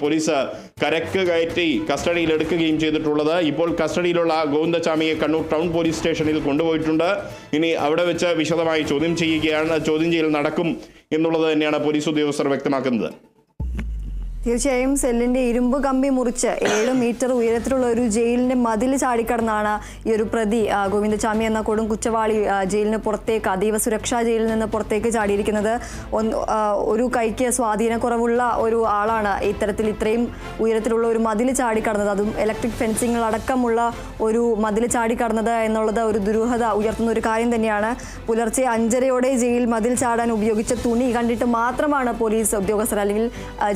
Police കരക്ക് കയറ്റി കസ്റ്റഡിയിലെടുക്കുകയും ചെയ്തിട്ടുള്ളത്. ഇപ്പോൾ കസ്റ്റഡിയിലുള്ള ഗോവിന്ദചാമിയെ കണ്ണൂർ ടൗൺ പോലീസ് സ്റ്റേഷനിൽ കൊണ്ടുപോയിട്ടുണ്ട്. ഇനി അവിടെ വെച്ച് വിശദമായി ചോദ്യം ചെയ്യൽ നടക്കും എന്നുള്ളത് തന്നെയാണ് പോലീസ് ഉദ്യോഗസ്ഥർ വ്യക്തമാക്കുന്നത്. തീർച്ചയായും സെല്ലിന്റെ ഇരുമ്പ് കമ്പി മുറിച്ച് 7 മീറ്റർ ഉയരത്തിലുള്ള ഒരു ജയിലിന്റെ മതിൽ ചാടിക്കടന്നാണ് ഈ ഒരു പ്രതി ഗോവിന്ദചാമി എന്ന കൊടും കുറ്റവാളി ജയിലിന് പുറത്തേക്ക്, അതീവ സുരക്ഷാ ജയിലിൽ നിന്ന് പുറത്തേക്ക് ചാടിയിരിക്കുന്നത്. ഒരു കൈക്ക് സ്വാധീനക്കുറവുള്ള ഒരു ആളാണ് ഇത്തരത്തിൽ ഇത്രയും ഉയരത്തിലുള്ള ഒരു മതിൽ ചാടിക്കടന്നത്, അതും ഇലക്ട്രിക് ഫെൻസിങ്ങൾ അടക്കമുള്ള ഒരു മതിൽ ചാടിക്കടന്നത് എന്നുള്ളത് ഒരു ദുരൂഹത ഉയർത്തുന്ന ഒരു കാര്യം തന്നെയാണ്. പുലർച്ചെ 5:30 ജയിൽ മതിൽ ചാടാൻ ഉപയോഗിച്ച തുണി കണ്ടിട്ട് മാത്രമാണ് പോലീസ് ഉദ്യോഗസ്ഥർ അല്ലെങ്കിൽ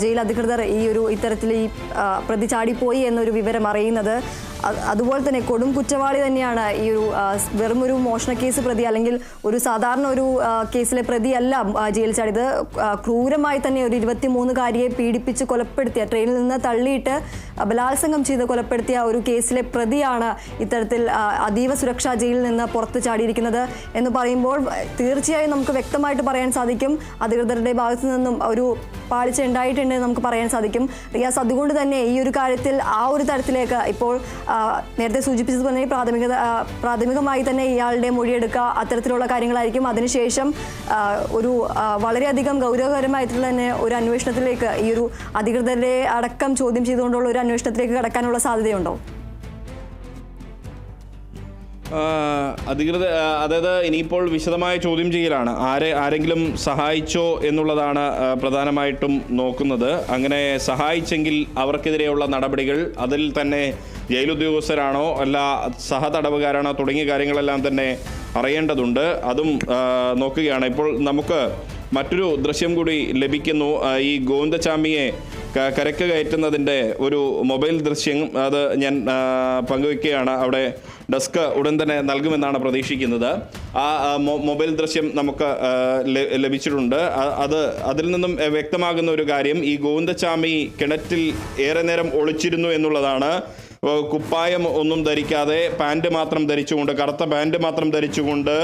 ജയിൽ അധികൃതർ ഇത്തരത്തിൽ ഈ പ്രതി ചാടിപ്പോയി എന്നൊരു വിവരം അറിയുന്നത്. അതുപോലെ തന്നെ കൊടും കുറ്റവാളി തന്നെയാണ് ഈ ഒരു വെറും ഒരു മോഷണ കേസ് പ്രതി അല്ലെങ്കിൽ ഒരു സാധാരണ ഒരു കേസിലെ പ്രതിയല്ല ജയിൽ ചാടിയത്. ക്രൂരമായി തന്നെ ഒരു 23-കാരിയെ പീഡിപ്പിച്ച് കൊലപ്പെടുത്തിയ, ട്രെയിനിൽ നിന്ന് തള്ളിയിട്ട് ബലാത്സംഗം ചെയ്ത് കൊലപ്പെടുത്തിയ ഒരു കേസിലെ പ്രതിയാണ് ഇത്തരത്തിൽ അതീവ സുരക്ഷാ ജയിലിൽ നിന്ന് പുറത്ത് ചാടിയിരിക്കുന്നത് എന്ന് പറയുമ്പോൾ തീർച്ചയായും നമുക്ക് വ്യക്തമായിട്ട് പറയാൻ സാധിക്കും അധികൃതരുടെ ഭാഗത്തു നിന്നും ഒരു പാളിച്ച ഉണ്ടായിട്ടുണ്ട് നമുക്ക് പറയാൻ സാധിക്കും. റിയാസ്, അതുകൊണ്ട് തന്നെ ഈ ഒരു കാര്യത്തിൽ ആ ഒരു തരത്തിലേക്ക് ഇപ്പോൾ നേരത്തെ സൂചിപ്പിച്ചതുപോലെ പ്രാഥമികമായി തന്നെ ഇയാളുടെ മൊഴിയെടുക്കുക, അത്തരത്തിലുള്ള കാര്യങ്ങളായിരിക്കും. അതിനുശേഷം ഒരു വളരെയധികം ഗൗരവകരമായിട്ടുള്ള തന്നെ ഒരു അന്വേഷണത്തിലേക്ക്, ഈ ഒരു അധികൃതരെ അടക്കം ചോദ്യം ചെയ്തുകൊണ്ടുള്ള ഒരു അന്വേഷണത്തിലേക്ക് കടക്കാനുള്ള സാധ്യതയുണ്ടോ? അതായത് ഇനിയിപ്പോൾ വിശദമായ ചോദ്യം ചെയ്യലാണ്. ആരെങ്കിലും സഹായിച്ചോ എന്നുള്ളതാണ് പ്രധാനമായിട്ടും നോക്കുന്നത്. അങ്ങനെ സഹായിച്ചെങ്കിൽ അവർക്കെതിരെയുള്ള നടപടികൾ, അതിൽ തന്നെ ജയിലുദ്യോഗസ്ഥരാണോ അല്ല സഹതടവുകാരാണോ തുടങ്ങിയ കാര്യങ്ങളെല്ലാം തന്നെ അറിയേണ്ടതുണ്ട്. അതും നോക്കുകയാണ്. ഇപ്പോൾ നമുക്ക് മറ്റൊരു ദൃശ്യം കൂടി ലഭിക്കുന്നു. ഈ ഗോവിന്ദചാമിയെ കരക്ക് കയറ്റുന്നതിൻ്റെ ഒരു മൊബൈൽ ദൃശ്യം, അത് ഞാൻ പങ്കുവയ്ക്കുകയാണ്. അവിടെ ഡെസ്ക് ഉടൻ തന്നെ നൽകുമെന്നാണ് പ്രതീക്ഷിക്കുന്നത്. ആ മൊബൈൽ ദൃശ്യം നമുക്ക് ലഭിച്ചിട്ടുണ്ട്. അതിൽ നിന്നും വ്യക്തമാകുന്ന ഒരു കാര്യം, ഈ ഗോവിന്ദചാമി കിണറ്റിൽ ഏറെ നേരം ഒളിച്ചിരുന്നു എന്നുള്ളതാണ്. കുപ്പായം ഒന്നും ധരിക്കാതെ പാൻറ് മാത്രം ധരിച്ചുകൊണ്ട്, കറുത്ത പാൻറ് മാത്രം ധരിച്ചുകൊണ്ട്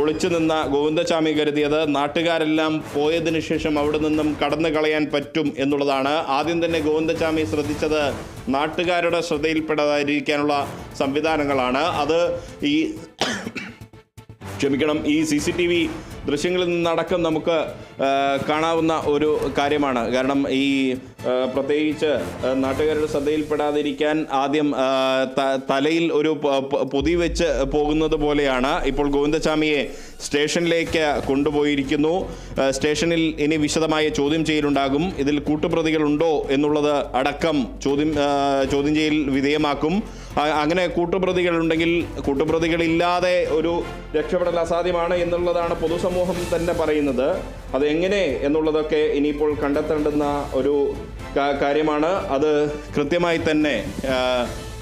ഒളിച്ചു നിന്ന ഗോവിന്ദചാമി കരുതിയത് നാട്ടുകാരെല്ലാം പോയതിനു ശേഷം അവിടെ നിന്നും കടന്നു കളയാൻ പറ്റും എന്നുള്ളതാണ്. ആദ്യം തന്നെ ഗോവിന്ദചാമി ശ്രദ്ധിച്ചത് നാട്ടുകാരുടെ ശ്രദ്ധയിൽപ്പെടാതിരിക്കാനുള്ള സംവിധാനങ്ങളാണ്. അത് ഈ CCTV ദൃശ്യങ്ങളിൽ നിന്നടക്കം നമുക്ക് കാണാവുന്ന ഒരു കാര്യമാണ്. കാരണം ഈ പ്രത്യേകിച്ച് നാട്ടുകാരുടെ ശ്രദ്ധയിൽപ്പെടാതിരിക്കാൻ ആദ്യം തലയിൽ ഒരു പൊതി വെച്ച് പോകുന്നത് പോലെയാണ്. ഇപ്പോൾ ഗോവിന്ദചാമിയെ സ്റ്റേഷനിലേക്ക് കൊണ്ടുപോയിരിക്കുന്നു. സ്റ്റേഷനിൽ ഇനി വിശദമായ ചോദ്യം ചെയ്യലുണ്ടാകും. ഇതിൽ കൂട്ടുപ്രതികളുണ്ടോ എന്നുള്ളത് അടക്കം ചോദ്യം ചെയ്യൽ വിധേയമാക്കും. അങ്ങനെ കൂട്ടുപ്രതികളുണ്ടെങ്കിൽ, കൂട്ടുപ്രതികളില്ലാതെ ഒരു രക്ഷപ്പെടൽ അസാധ്യമാണ് എന്നുള്ളതാണ് പൊതുസമൂഹം തന്നെ പറയുന്നത്. അതെങ്ങനെ എന്നുള്ളതൊക്കെ ഇനിയിപ്പോൾ കണ്ടെത്തേണ്ടുന്ന ഒരു കാര്യമാണ്. അത് കൃത്യമായി തന്നെ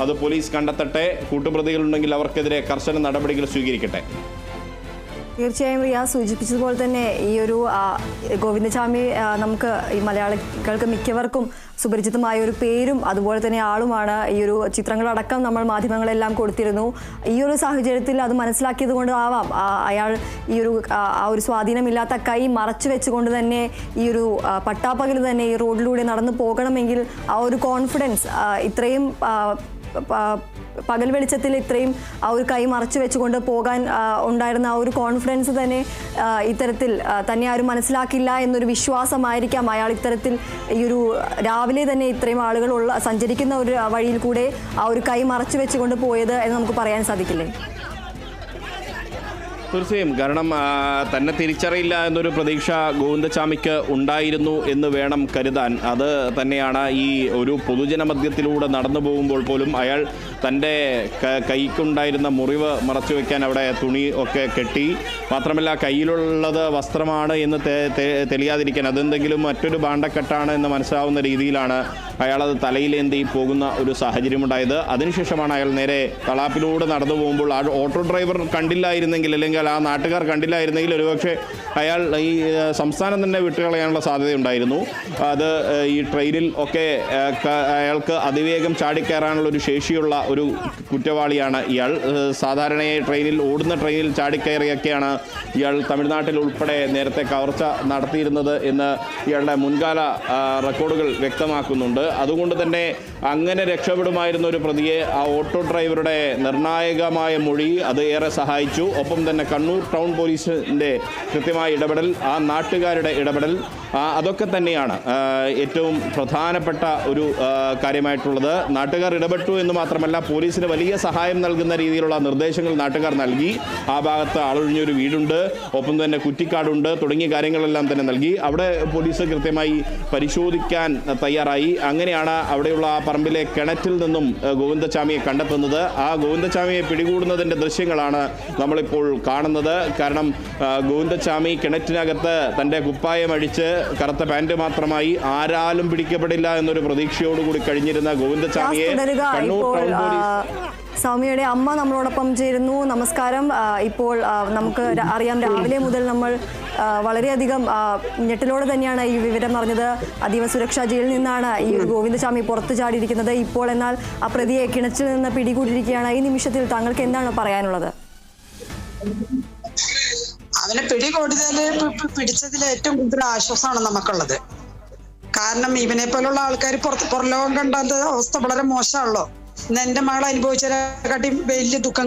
അത് പോലീസ് കണ്ടെത്തട്ടെ. കൂട്ടുപ്രതികളുണ്ടെങ്കിൽ അവർക്കെതിരെ കർശന നടപടികൾ സ്വീകരിക്കട്ടെ. തീർച്ചയായും റിയാസ് സൂചിപ്പിച്ചതുപോലെ തന്നെ ഈ ഒരു ഗോവിന്ദചാമി നമുക്ക് ഈ മലയാളികൾക്ക് മിക്കവർക്കും സുപരിചിതമായ ഒരു പേരും അതുപോലെ തന്നെ ആളുമാണ്. ഈ ഒരു ചിത്രങ്ങളടക്കം നമ്മൾ മാധ്യമങ്ങളെല്ലാം കൊടുത്തിരുന്നു. ഈ ഒരു സാഹചര്യത്തിൽ അത് മനസ്സിലാക്കിയത് കൊണ്ട് ആവാം അയാൾ ഈ ഒരു സ്വാധീനമില്ലാത്ത കൈ മറച്ചു വെച്ചുകൊണ്ട് തന്നെ ഈ ഒരു പട്ടാപ്പകൽ തന്നെ ഈ റോഡിലൂടെ നടന്നു പോകണമെങ്കിൽ ആ ഒരു കോൺഫിഡൻസ്, ഇത്രയും പകൽ വെളിച്ചത്തിൽ ഇത്രയും ആ ഒരു കൈ മറച്ചു വെച്ചുകൊണ്ട് പോകാൻ ഉണ്ടായിരുന്ന ആ ഒരു കോൺഫിഡൻസ് തന്നെ ഇത്തരത്തിൽ തന്നെ ആരും മനസ്സിലാക്കില്ല എന്നൊരു വിശ്വാസമായിരിക്കാം അയാൾ ഇത്തരത്തിൽ ഈ ഒരു രാവിലെ തന്നെ ഇത്രയും ആളുകൾ സഞ്ചരിക്കുന്ന ഒരു വഴിയിൽ കൂടെ ആ ഒരു കൈ മറച്ചു വെച്ചുകൊണ്ട് പോയത് എന്ന് നമുക്ക് പറയാൻ സാധിക്കില്ലേ? തീർച്ചയായും. കാരണം തന്നെ തിരിച്ചറിയില്ല എന്നൊരു പ്രതീക്ഷ ഗോവിന്ദചാമിക്ക് ഉണ്ടായിരുന്നു എന്ന് വേണം കരുതാൻ. അത് തന്നെയാണ് ഈ ഒരു പൊതുജനമധ്യത്തിലൂടെ നടന്നു പോകുമ്പോൾ പോലും അയാൾ തൻ്റെ കൈക്കുണ്ടായിരുന്ന മുറിവ് മറച്ചു വയ്ക്കാൻ അവിടെ തുണി ഒക്കെ കെട്ടി. മാത്രമല്ല കയ്യിലുള്ളത് വസ്ത്രമാണ് എന്ന് തെളിയാതിരിക്കാൻ അതെന്തെങ്കിലും മറ്റൊരു ഭാണ്ഡക്കെട്ടാണ് എന്ന് മനസ്സിലാവുന്ന രീതിയിലാണ് അയാളത് തലയിലേന്തി പോകുന്ന ഒരു സാഹചര്യമുണ്ടായത്. അതിനുശേഷമാണ് അയാൾ നേരെ തളാപ്പിലൂടെ നടന്നു പോകുമ്പോൾ ആ ഓട്ടോ ഡ്രൈവർ കണ്ടില്ലായിരുന്നെങ്കിൽ, അല്ലെങ്കിൽ ആ നാട്ടുകാർ കണ്ടില്ലായിരുന്നെങ്കിൽ ഒരുപക്ഷെ അയാൾ ഈ സംസ്ഥാനം തന്നെ വിട്ടുകളയാനുള്ള സാധ്യതയുണ്ടായിരുന്നു. അത് ഈ ട്രെയിനിൽ ഒക്കെ അയാൾക്ക് അതിവേഗം ചാടിക്കയറാനുള്ള ഒരു ശേഷിയുള്ള ഒരു കുറ്റവാളിയാണ് ഇയാൾ. സാധാരണയായി ഓടുന്ന ട്രെയിനിൽ ചാടിക്കയറിയൊക്കെയാണ് ഇയാൾ തമിഴ്നാട്ടിൽ ഉൾപ്പെടെ നേരത്തെ കവർച്ച നടത്തിയിരുന്നത് എന്ന് ഇയാളുടെ മുൻകാല റെക്കോർഡുകൾ വ്യക്തമാക്കുന്നുണ്ട്. അതുകൊണ്ട് തന്നെ അങ്ങനെ രക്ഷപ്പെടുമായിരുന്ന ഒരു പ്രതിയെ ആ ഓട്ടോ ഡ്രൈവറുടെ നിർണായകമായ മൊഴി അത് ഏറെ സഹായിച്ചു. ഒപ്പം തന്നെ കണ്ണൂർ ടൗൺ പോലീസിൻ്റെ കൃത്യമായ ഇടപെടൽ, ആ നാട്ടുകാരുടെ ഇടപെടൽ, അതൊക്കെ തന്നെയാണ് ഏറ്റവും പ്രധാനപ്പെട്ട ഒരു കാര്യമായിട്ടുള്ളത്. നാട്ടുകാർ ഇടപെട്ടു എന്ന് മാത്രമല്ല, പോലീസിന് വലിയ സഹായം നൽകുന്ന രീതിയിലുള്ള നിർദ്ദേശങ്ങൾ നാട്ടുകാർ നൽകി. ആ ഭാഗത്ത് ആളൊഴിഞ്ഞൊരു വീടുണ്ട്, ഒപ്പം തന്നെ കുറ്റിക്കാടുണ്ട്, തുടങ്ങിയ കാര്യങ്ങളെല്ലാം തന്നെ നൽകി. അവിടെ പോലീസ് കൃത്യമായി പരിശോധിക്കാൻ തയ്യാറായി. അങ്ങനെയാണ് അവിടെയുള്ള ആ പറമ്പിലെ കിണറ്റിൽ നിന്നും ഗോവിന്ദച്ചാമിയെ കണ്ടെത്തുന്നത്. ആ ഗോവിന്ദച്ചാമിയെ പിടികൂടുന്നതിൻ്റെ ദൃശ്യങ്ങളാണ് നമ്മളിപ്പോൾ കാണുന്നത്. കാരണം ഗോവിന്ദച്ചാമി കിണറ്റിനകത്ത് തൻ്റെ കുപ്പായം അഴിച്ച് കറുത്ത പാൻറ് മാത്രമായി ആരാലും പിടിക്കപ്പെടില്ല എന്നൊരു പ്രതീക്ഷയോടുകൂടി കഴിഞ്ഞിരുന്ന ഗോവിന്ദച്ചാമിയെ കണ്ണൂർ ടൗൺ പോലീസ്. സൗമ്യയുടെ അമ്മ നമ്മളോടൊപ്പം ചേരുന്നു. നമസ്കാരം. ഇപ്പോൾ നമുക്ക് അറിയാം, രാവിലെ മുതൽ നമ്മൾ വളരെയധികം ഞെട്ടലോടെ തന്നെയാണ് ഈ വിവരം അറിഞ്ഞത്. അതീവ സുരക്ഷാ ജയിലിൽ നിന്നാണ് ഈ ഗോവിന്ദച്ചാമി പുറത്തു ചാടിയിരിക്കുന്നത്. ഇപ്പോൾ എന്നാൽ ആ പ്രതിയെ കിണറ്റിൽ നിന്ന് പിടികൂടിയിരിക്കുകയാണ്. ഈ നിമിഷത്തിൽ താങ്കൾക്ക് എന്താണ് പറയാനുള്ളത്? അവനെ പിടിച്ചതിൽ ഏറ്റവും കൂടുതൽ ആശ്വാസമാണ് നമുക്കുള്ളത്. കാരണം ഇവനെ പോലുള്ള ആൾക്കാർ പുറലോകം കണ്ട അവസ്ഥ വളരെ മോശമാണല്ലോ. ഇന്ന് എന്റെ മകൾ അനുഭവിച്ചതിനെക്കാട്ടി വലിയ ദുഃഖങ്ങൾ